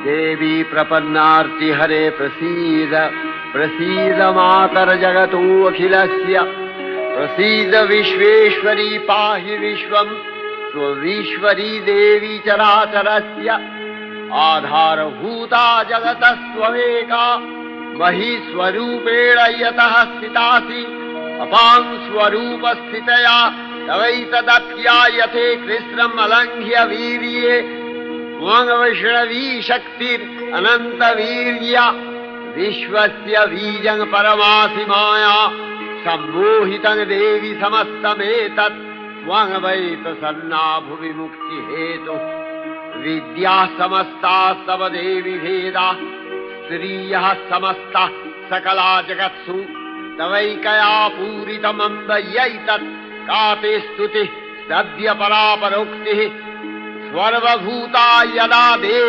देवी प्रपन्नार्ति हरे प्रसीद प्रसीद मातर जगतो अखिलस्य प्रसीद विश्वेश्वरी पाहि विश्वम् स्वविश्वरी देवी चराचरस्य आधारभूता जगतस्त्वमेका महीस्वरूपेण यतः स्थितासि अपां स्वरूपस्थितया तवैतदप्यायते कृष्णम् अलङ्घ्य वीर्ये त्वं वैष्णवी शक्तिरनन्तवीर्या विश्वस्य बीजं परमासि माया सम्मोहितं देवि समस्तमेतत् त्वं वै प्रसन्ना भुवि मुक्तिहेतुः विद्याः समस्तास्तव देवि भेदाः स्त्रियः समस्ताः सकला जगत्सु तवैकया पूरितमम्बयैतत् का ते स्तुतिः सद्य परापरोक्तिः सर्वभूता यदा देवी